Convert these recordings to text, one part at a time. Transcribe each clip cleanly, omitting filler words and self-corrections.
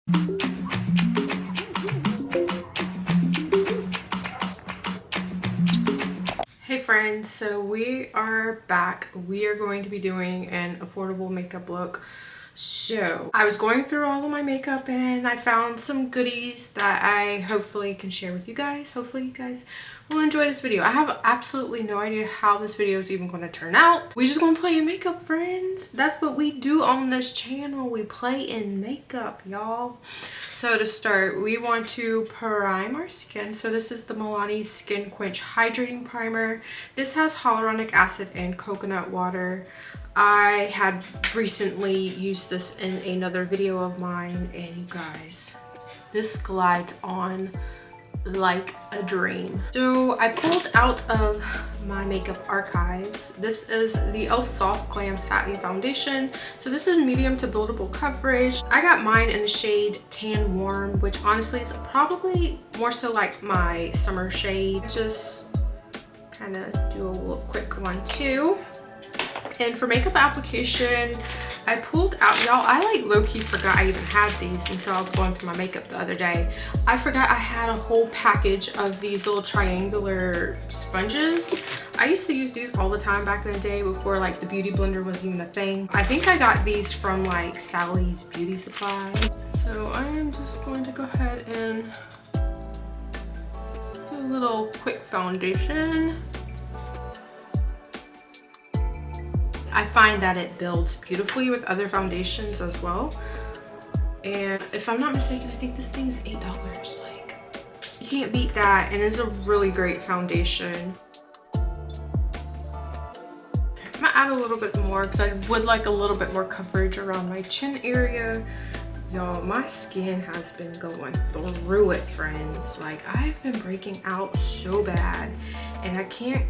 Hey friends, so we are back. We are going to be doing an affordable makeup look. So I was going through all of my makeup and I found some goodies that I hopefully can share with you guys. Hopefully you guys will enjoy this video. I have absolutely no idea how this video is even going to turn out. We just gonna play in makeup, friends. That's what we do on this channel. We play in makeup, y'all. So to start, we want to prime our skin. So this is the Melanin Skin Quench Hydrating Primer. This has hyaluronic acid and coconut water. I had recently used this in another video of mine, and you guys, this glides on like a dream. So I pulled out of my makeup archives. This is the e.l.f. Soft Glam Satin Foundation. So this is medium to buildable coverage. I got mine in the shade Tan Warm, which honestly is probably more so like my summer shade. Just kind of do a little quick one too. And for makeup application, I pulled out, y'all, I like low-key forgot I even had these until I was going through my makeup the other day. I forgot I had a whole package of these little triangular sponges. I used to use these all the time back in the day before like the beauty blender was even a thing. I think I got these from like Sally's Beauty Supply. So I am just going to go ahead and do a little quick foundation. I find that it builds beautifully with other foundations as well. And if I'm not mistaken, I think this thing is $8. Like, you can't beat that, and it's a really great foundation. I'm gonna add a little bit more because I would like a little bit more coverage around my chin area. Y'all, my skin has been going through it, friends. Like, I've been breaking out so bad, and I can't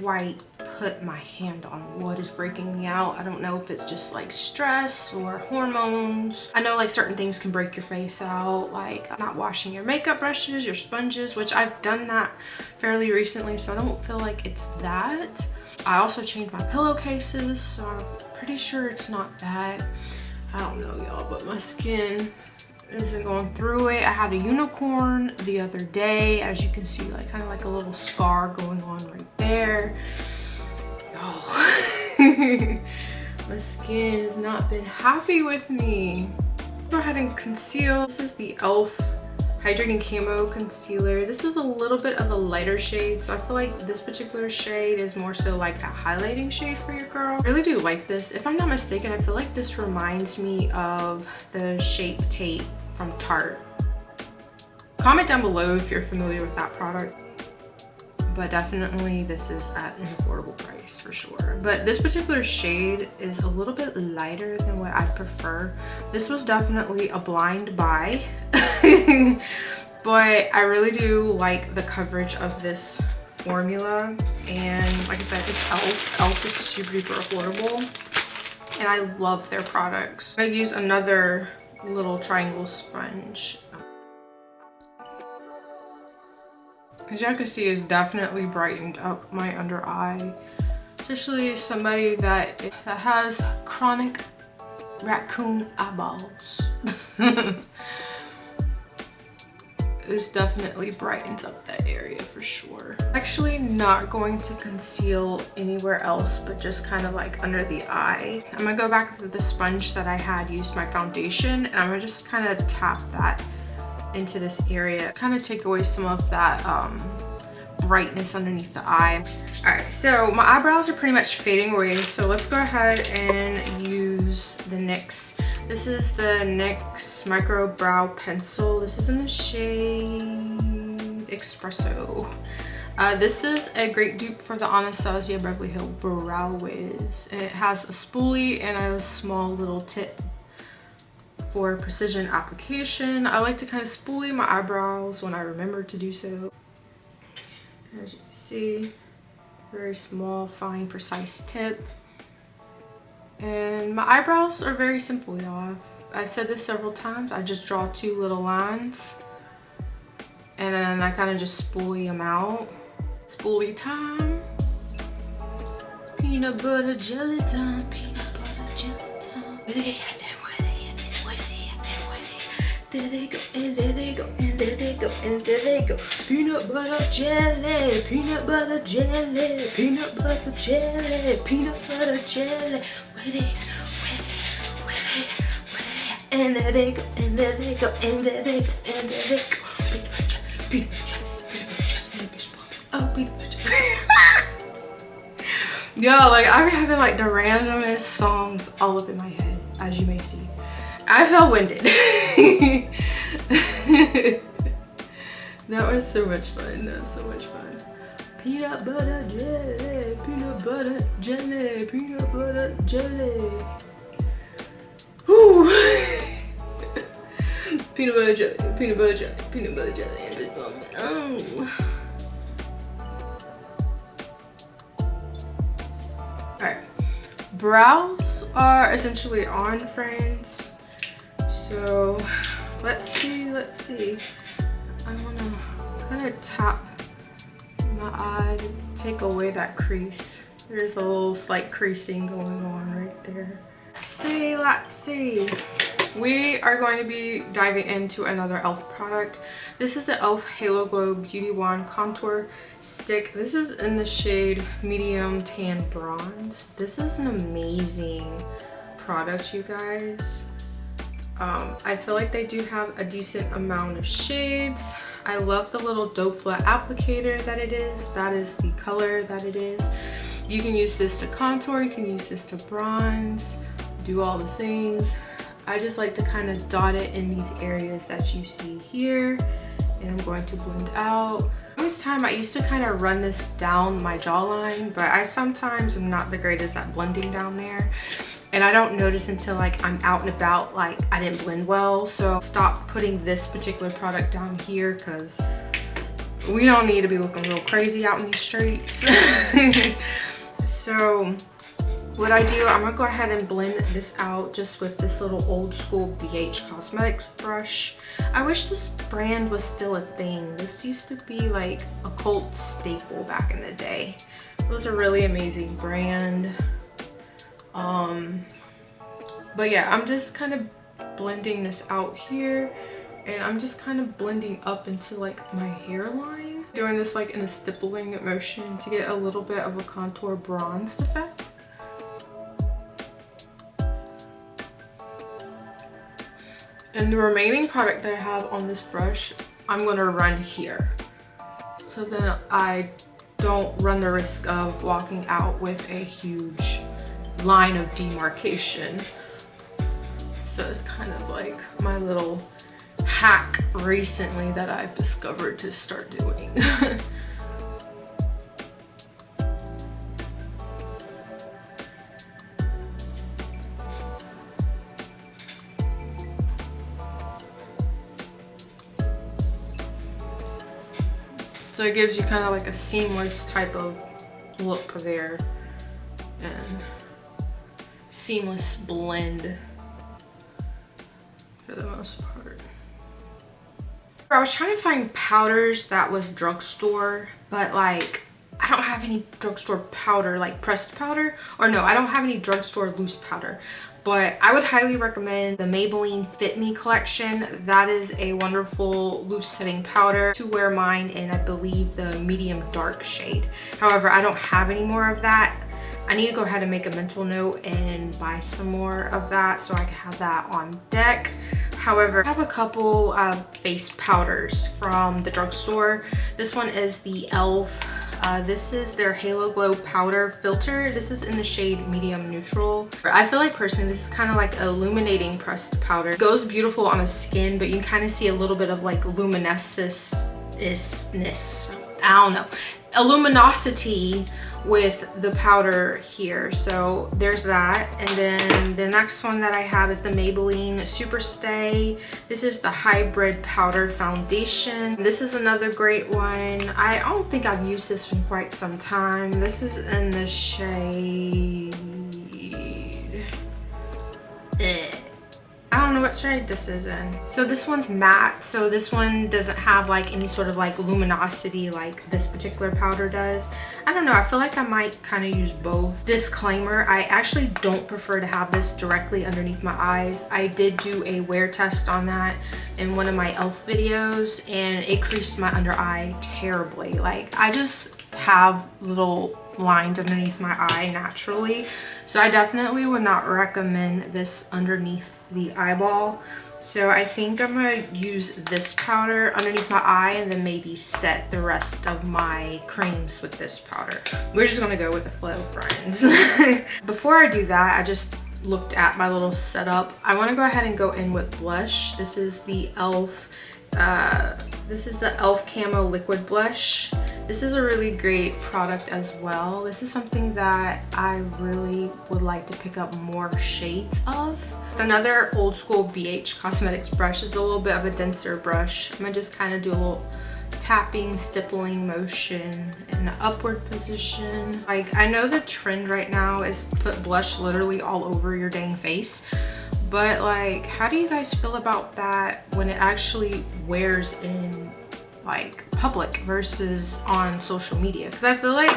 quite put my hand on what is breaking me out. I don't know if it's just like stress or hormones. I know like certain things can break your face out, like not washing your makeup brushes, your sponges, which I've done that fairly recently, so I don't feel like it's that. I also changed my pillowcases, so I'm pretty sure it's not that. I don't know, y'all, but my skin isn't going through it. I had a unicorn the other day, as you can see, like kind of like a little scar going on right there. Oh, my skin has not been happy with me. Go ahead and conceal. This is the e.l.f. Hydrating Camo Concealer. This is a little bit of a lighter shade, so I feel like this particular shade is more so like a highlighting shade for your girl. I really do like this. If I'm not mistaken, I feel like this reminds me of the Shape Tape from Tarte. Comment down below if you're familiar with that product. But definitely this is at an affordable price for sure. But this particular shade is a little bit lighter than what I prefer. This was definitely a blind buy. But I really do like the coverage of this formula. And like I said, it's e.l.f. e.l.f. is super duper affordable. And I love their products. I use another little triangle sponge. As y'all can see, it's definitely brightened up my under eye. Especially somebody that has chronic raccoon eyeballs. This definitely brightens up that area for sure. Actually not going to conceal anywhere else, but just kind of like under the eye. I'm gonna go back with the sponge that I had used my foundation, and I'm gonna just kind of tap that into this area, kind of take away some of that brightness underneath the eye. All right, so my eyebrows are pretty much fading away, so let's go ahead and use the NYX. This is the NYX Micro Brow Pencil. This is in the shade Espresso. This is a great dupe for the Anastasia Beverly Hills Brow Wiz. It has a spoolie and a small little tip for precision application. I like to kind of spoolie my eyebrows when I remember to do so. As you can see, very small, fine, precise tip. And my eyebrows are very simple, y'all. I've said this several times. I just draw two little lines and then I kind of just spoolie them out. Spoolie time. It's peanut butter jelly time. Peanut butter jelly time. There they go, and there they go, and there they go, and there they go. Peanut butter jelly, peanut butter jelly, peanut butter jelly, peanut butter jelly. Where they, and there they go, and there they go, and there they go, and there they go. Peanut butter jelly, peanut butter jelly, peanut butter jelly. Oh, peanut butter jelly. Yo, like I'm having like the randomest songs all up in my head, as you may see. I felt winded. That was so much fun. That was so much fun. Peanut butter jelly, peanut butter jelly, peanut butter jelly. Whew. Peanut butter jelly, peanut butter jelly, peanut butter jelly. Oh. Alright. Brows are essentially on, friends. So let's see. I wanna kind of tap my eye to take away that crease. There's a little slight creasing going on right there. Let's see. We are going to be diving into another e.l.f. product. This is the e.l.f. Halo Glow Beauty Wand Contour Stick. This is in the shade Medium Tan Bronze. This is an amazing product, you guys. I feel like they do have a decent amount of shades. I love the little dope flat applicator that it is. That is the color that it is. You can use this to contour, you can use this to bronze, do all the things. I just like to kind of dot it in these areas that you see here, and I'm going to blend out. This time I used to kind of run this down my jawline, but I sometimes am not the greatest at blending down there. And I don't notice until like I'm out and about, like I didn't blend well. So stop putting this particular product down here because we don't need to be looking real crazy out in these streets. So what I do, I'm gonna go ahead and blend this out just with this little old school BH Cosmetics brush. I wish this brand was still a thing. This used to be like a cult staple back in the day. It was a really amazing brand. But yeah, I'm just kind of blending this out here, and I'm just kind of blending up into like my hairline. Doing this like in a stippling motion to get a little bit of a contour bronzed effect. And the remaining product that I have on this brush, I'm gonna run here. So then I don't run the risk of walking out with a huge line of demarcation. So it's kind of like my little hack recently that I've discovered to start doing. So it gives you kind of like a seamless type of look there, and seamless blend for the most part. I was trying to find powders that was drugstore, but like I don't have any drugstore powder, like pressed powder, or no, I don't have any drugstore loose powder. But I would highly recommend the Maybelline Fit Me collection. That is a wonderful loose setting powder. To wear mine in, I believe, the medium dark shade. However, I don't have any more of that. I need to go ahead and make a mental note and buy some more of that so I can have that on deck. However, I have a couple of face powders from the drugstore. This one is the e.l.f. This is their Halo Glow Powder Filter. This is in the shade Medium Neutral. I feel like personally this is kind of like illuminating pressed powder. It goes beautiful on the skin, but you can kind of see a little bit of like luminescence-ness. I don't know. Luminosity with the powder here. So there's that. And then the next one that I have is the Maybelline Super Stay. This is the Hybrid Powder Foundation. This is another great one. I don't think I've used this in quite some time. This is in the shade I don't know what shade this is in. So this one's matte, so this one doesn't have like any sort of like luminosity like this particular powder does. I don't know, I feel like I might kind of use both. Disclaimer, I actually don't prefer to have this directly underneath my eyes. I did do a wear test on that in one of my e.l.f. videos, and it creased my under eye terribly. Like, I just have little lines underneath my eye naturally, so I definitely would not recommend this underneath the eyeball. So I think I'm gonna use this powder underneath my eye and then maybe set the rest of my creams with this powder. We're just gonna go with the flow, friends. Before I do that, I just looked at my little setup. I want to go ahead and go in with blush. This is the e.l.f. Camo Liquid Blush. This is a really great product as well. This is something that I really would like to pick up more shades of. Another old school BH Cosmetics brush is a little bit of a denser brush. I'm gonna just kind of do a little tapping, stippling motion in an upward position. Like, I know the trend right now is to put blush literally all over your dang face, but like, how do you guys feel about that when it actually wears in like public versus on social media? Because I feel like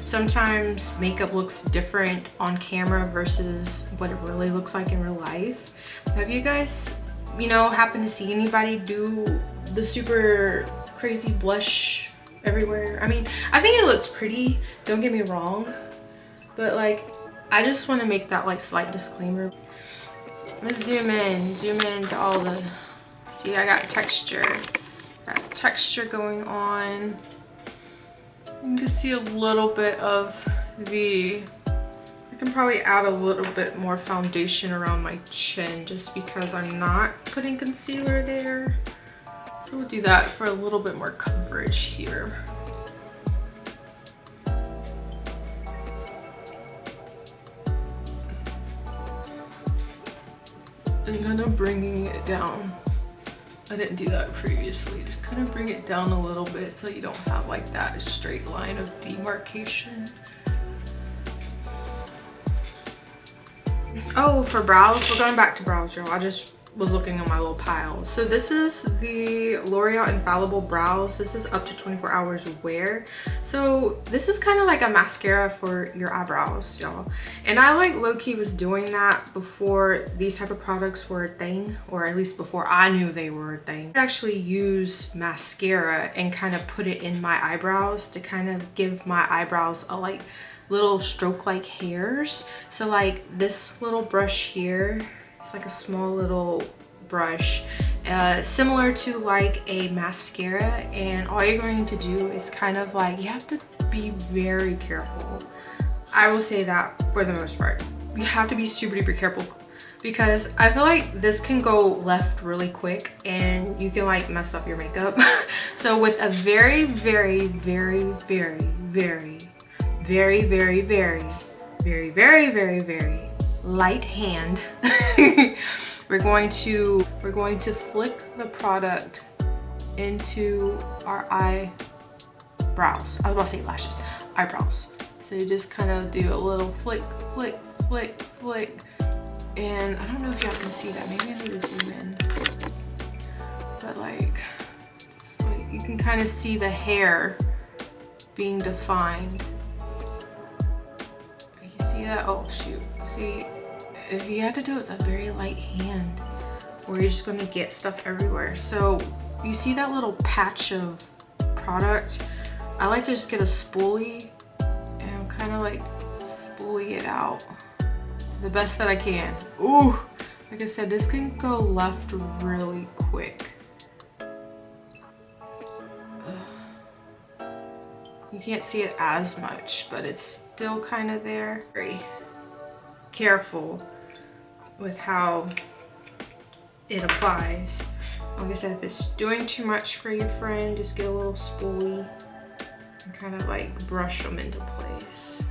sometimes makeup looks different on camera versus what it really looks like in real life. Have you guys, you know, happen to see anybody do the super crazy blush everywhere? I mean, I think it looks pretty, don't get me wrong, but like, I just want to make that like slight disclaimer. Let's zoom in to all the, see, I got texture. Got texture going on. You can see a little bit of the, I can probably add a little bit more foundation around my chin just because I'm not putting concealer there. So we'll do that for a little bit more coverage here. And kind of bringing it down. I didn't do that previously. Just kind of bring it down a little bit so you don't have like that straight line of demarcation. Oh, for brows, we're going back to brows, y'all. I just was looking on my little pile. So this is the L'Oreal Infallible Brows. This is up to 24 hours wear. So this is kind of like a mascara for your eyebrows, y'all. And I like low-key was doing that before these type of products were a thing, or at least before I knew they were a thing. I actually use mascara and kind of put it in my eyebrows to kind of give my eyebrows a like little stroke like hairs. So like this little brush here, it's like a small little brush, similar to like a mascara, and all you're going to do is kind of like, you have to be very careful. I will say that for the most part. You have to be super duper careful because I feel like this can go left really quick and you can like mess up your makeup. So with a very, very, very, very, very, very, very, very, very, very, very, very light hand, we're going to flick the product into our eyebrows. I was about to say lashes, eyebrows. So you just kind of do a little flick, flick, flick, flick. And I don't know if y'all can see that. Maybe I need to zoom in. But like, just like you can kind of see the hair being defined. You see that? Oh shoot. See, if you have to do it with a very light hand, or you're just gonna get stuff everywhere. So you see that little patch of product? I like to just get a spoolie and kind of like spoolie it out the best that I can. Ooh, like I said, this can go left really quick. You can't see it as much, but it's still kind of there. Very careful with how it applies. Like I said, if it's doing too much for your friend, just get a little spoolie and kind of like brush them into place.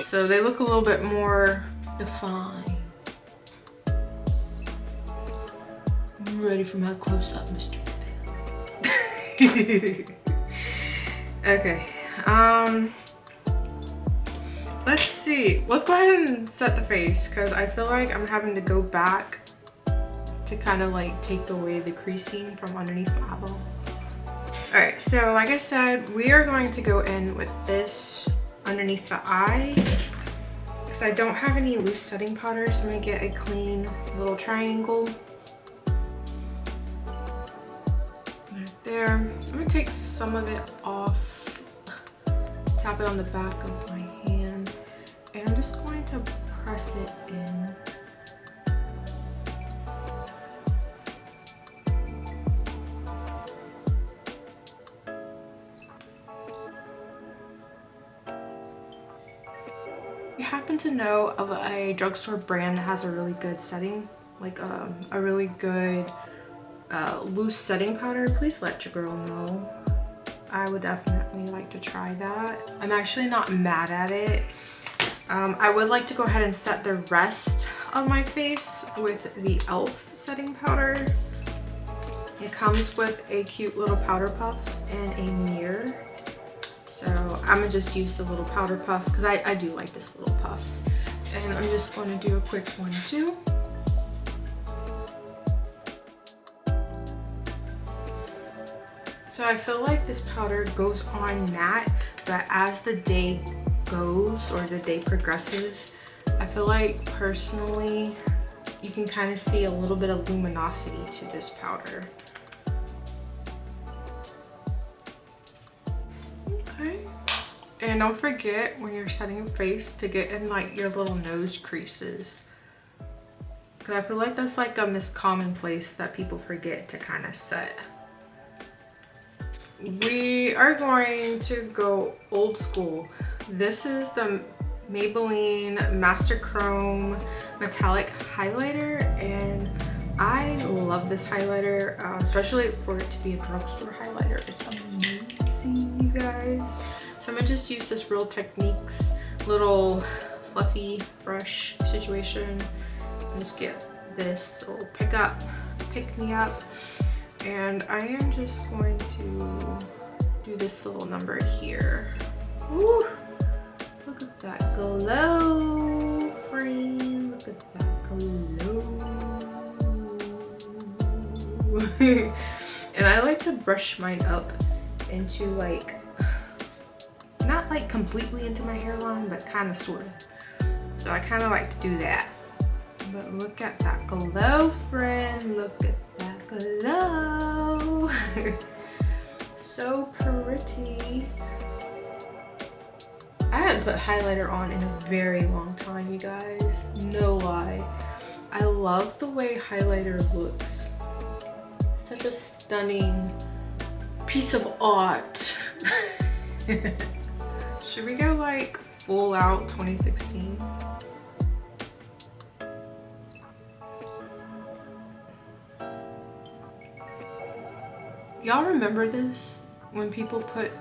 So they look a little bit more defined. I'm ready for my close-up, Mr. Okay. Let's see. Let's go ahead and set the face because I feel like I'm having to go back to kind of like take away the creasing from underneath my eyeball. Alright, so like I said, we are going to go in with this underneath the eye because I don't have any loose setting powder, so I'm going to get a clean little triangle. Right there. I'm going to take some of it off, tap it on the back of my hand, and I'm just going to press it in. You happen to know of a drugstore brand that has a really good setting, like a really good loose setting powder, please let your girl know. I would definitely like to try that. I'm actually not mad at it. I would like to go ahead and set the rest of my face with the e.l.f. setting powder. It comes with a cute little powder puff and a mirror. So I'm gonna just use the little powder puff because I do like this little puff. And I'm just gonna do a quick 1-2. So I feel like this powder goes on matte, but as the day goes or the day progresses, I feel like personally you can kind of see a little bit of luminosity to this powder. Okay. And don't forget when you're setting your face to get in like your little nose creases. Cause I feel like that's like a miscommonplace that people forget to kind of set. We are going to go old school. This is the Maybelline Master Chrome Metallic Highlighter, and I love this highlighter, especially for it to be a drugstore highlighter. It's amazing, you guys. So I'm gonna just use this Real Techniques little fluffy brush situation and just get this little pick me up. And I am just going to do this little number here. Ooh, look at that glow, friend. Look at that glow. And I like to brush mine up into like, not like completely into my hairline, but kind of sort of. So I kind of like to do that. But look at that glow, friend. Look at that glow. So pretty. I hadn't put highlighter on in a very long time, you guys. No lie. I love the way highlighter looks. Such a stunning piece of art. Should we go like full out 2016? Y'all remember this? When people put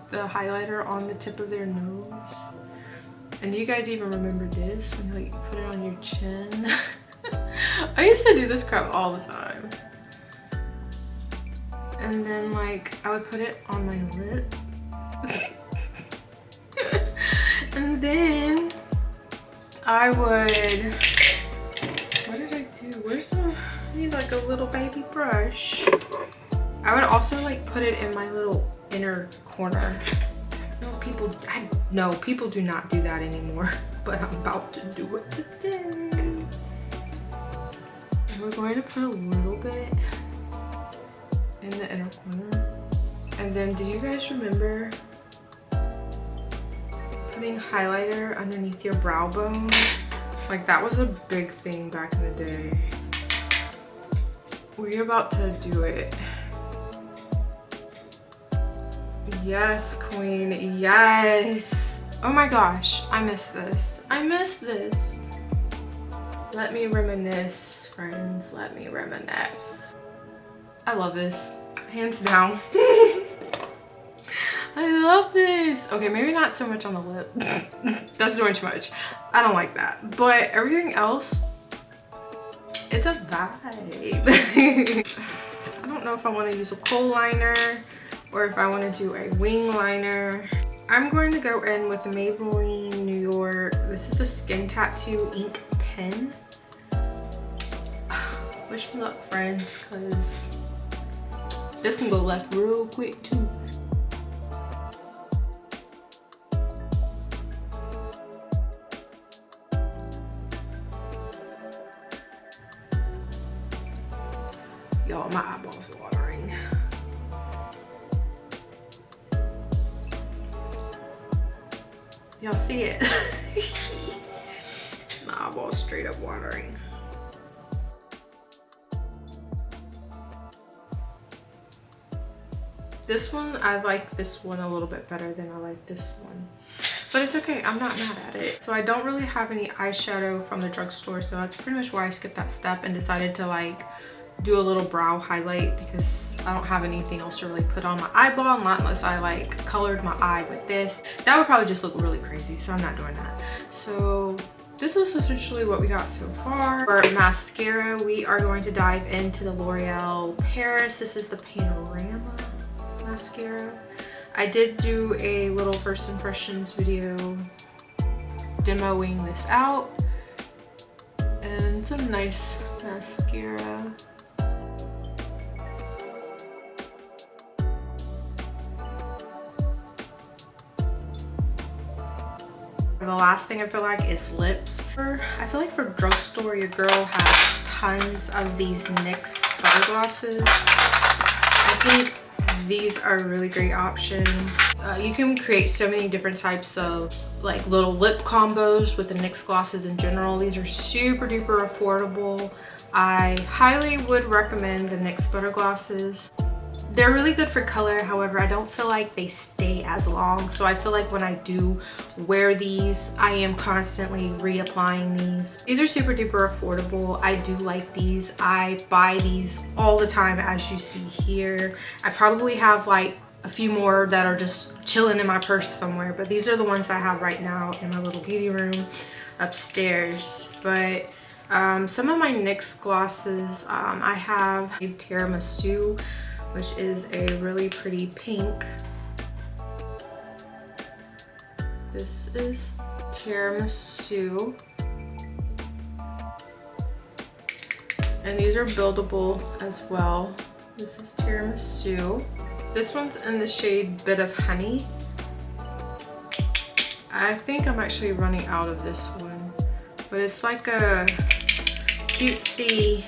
the highlighter on the tip of their nose? And do you guys even remember this? When you like put it on your chin? I used to do this crap all the time. And then like I would put it on my lip. And then I would, what did I do? Where's the, I need like a little baby brush. I would also like put it in my little inner corner. No, people do not do that anymore, but I'm about to do it today. And we're going to put a little bit in the inner corner. And then do you guys remember putting highlighter underneath your brow bone? Like that was a big thing back in the day. We're about to do it. Yes, queen, yes. Oh my gosh, I miss this. I miss this. Let me reminisce, friends, let me reminisce. I love this, hands down. I love this. Okay, maybe not so much on the lip. That's doing too much. I don't like that. But everything else, it's a vibe. I don't know if I want to use a kohl liner or if I want to do a wing liner. I'm going to go in with Maybelline New York. This is the Skin Tattoo ink pen. Wish me luck, friends, because this can go left real quick too. Y'all, my eyeballs are watering. Y'all see it? My eyeballs straight up watering. This one, I like this one a little bit better than I like this one. But it's okay, I'm not mad at it. So I don't really have any eyeshadow from the drugstore, so that's pretty much why I skipped that step and decided to like do a little brow highlight, because I don't have anything else to really put on my eyeball, not unless I like colored my eye with this. That would probably just look really crazy, so I'm not doing that. So this is essentially what we got so far. For mascara, we are going to dive into the L'Oreal Paris. This is the Panorama mascara. I did do a little first impressions video demoing this out, and it's a nice mascara. The last thing I feel like is lips. I feel like for drugstore, your girl has tons of these NYX butter glosses. I think these are really great options. You can create so many different types of like little lip combos with the NYX glosses in general. These are super duper affordable. I highly would recommend the NYX butter glosses. They're really good for color, however, I don't feel like they stay as long. So I feel like when I do wear these, I am constantly reapplying these. These are super duper affordable. I do like these. I buy these all the time, as you see here. I probably have like a few more that are just chilling in my purse somewhere, but these are the ones I have right now in my little beauty room upstairs. But some of my NYX glosses, I have Tiramisu, which is a really pretty pink. This is Tiramisu. And these are buildable as well. This is Tiramisu. This one's in the shade Bit of Honey. I think I'm actually running out of this one, but it's like a cutesy,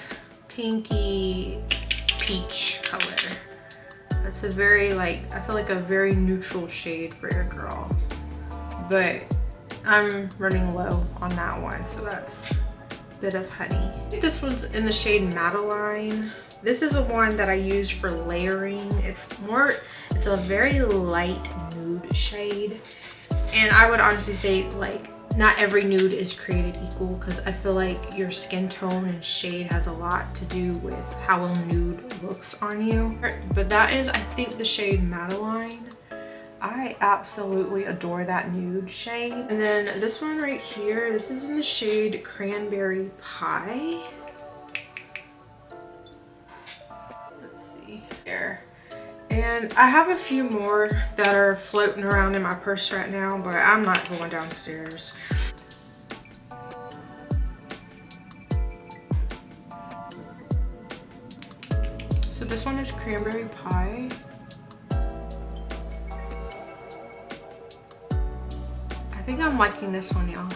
pinky, peach color. It's a very like, I feel like a very neutral shade for your girl, but I'm running low on that one, so that's Bit of Honey. This one's in the shade Madeline. This is a one that I use for layering. It's a very light nude shade, and I would honestly say like not every nude is created equal, because I feel like your skin tone and shade has a lot to do with how a nude looks on you. But that is, I think, the shade Madeline. I absolutely adore that nude shade. And then this one right here, this is in the shade Cranberry Pie. Let's see here. And I have a few more that are floating around in my purse right now, but I'm not going downstairs. So this one is Cranberry Pie. I think I'm liking this one, y'all.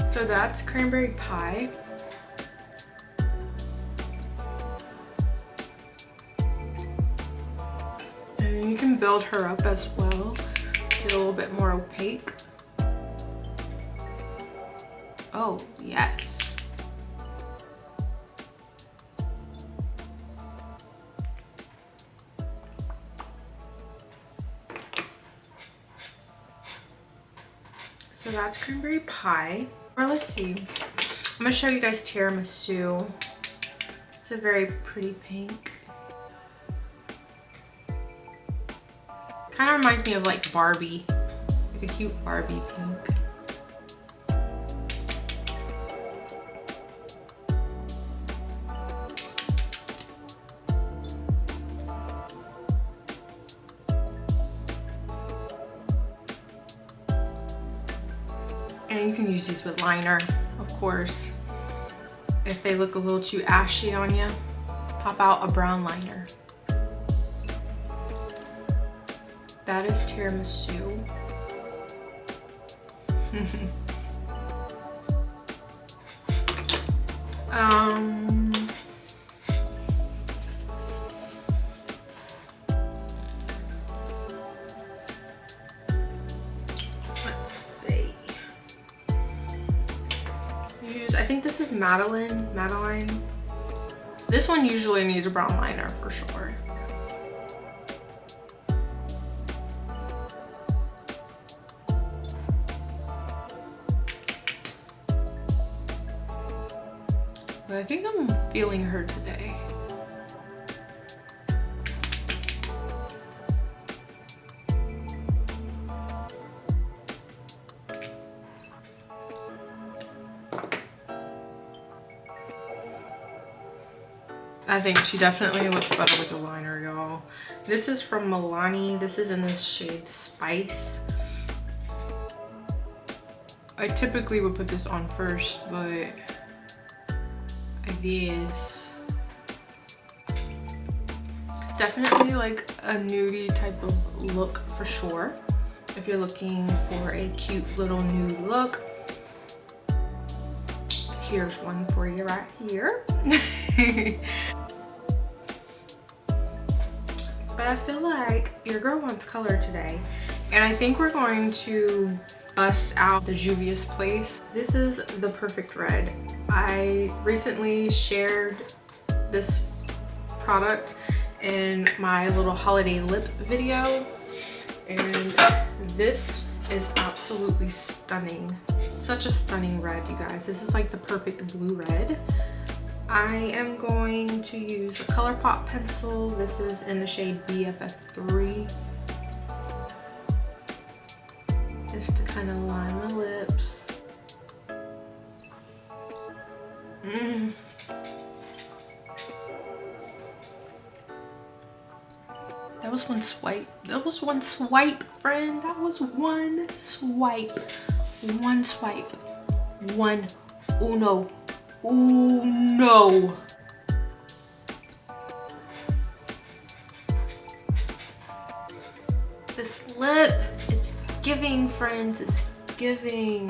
So that's Cranberry Pie. And you can build her up as well, get a little bit more opaque. Oh, yes. So that's Cranberry Pie. Or let's see. I'm gonna show you guys Tiramisu. It's a very pretty pink. Kind of reminds me of like Barbie, like a cute Barbie pink. mean, you can use these with liner, of course. If they look a little too ashy on you, pop out a brown liner. That is tiramisu. Let's see. I think this is Melanin. This one usually needs a brown liner for sure. But I think I'm feeling her today. I think she definitely looks better with the liner, y'all. This is from Melanin. This is in this shade Spice. I typically would put this on first, but I guess. It's definitely like a nudie type of look for sure. If you're looking for a cute little nude look, here's one for you right here. But I feel like your girl wants color today, and I think we're going to bust out the Juvia's Place. This is the perfect red. I recently shared this product in my little holiday lip video, and this is absolutely stunning. Such a stunning red, you guys. This is like the perfect blue red. I am going to use a ColourPop pencil. This is in the shade BFF3. Just to kind of line the lips. That was one swipe. That was one swipe, friend. That was one swipe. One swipe. One. Uno. Uno. This lip, it's giving, friends. It's giving.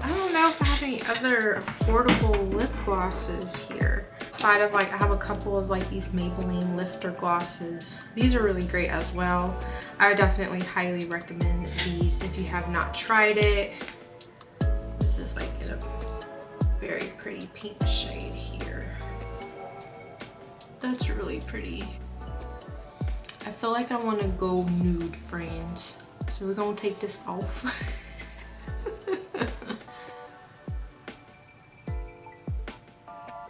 I don't know if I have any other affordable lip glosses here. Aside of like, I have a couple of like these Maybelline lifter glosses. These are really great as well. I would definitely highly recommend these if you have not tried it. This is like in a very pretty pink shade here. That's really pretty. I feel like I want to go nude, friends. So we're gonna take this off.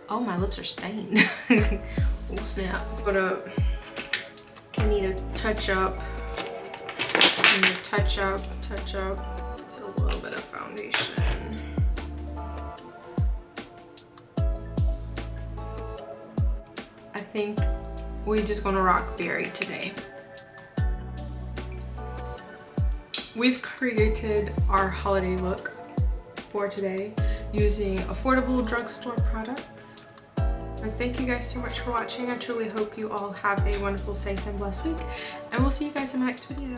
Oh, my lips are stained. Oh snap. But I need to touch up. I need to touch up. It's a little bit of foundation. I think we're just gonna rock berry today. We've created our holiday look for today using affordable drugstore products. And thank you guys so much for watching. I truly hope you all have a wonderful, safe, and blessed week. And we'll see you guys in the next video.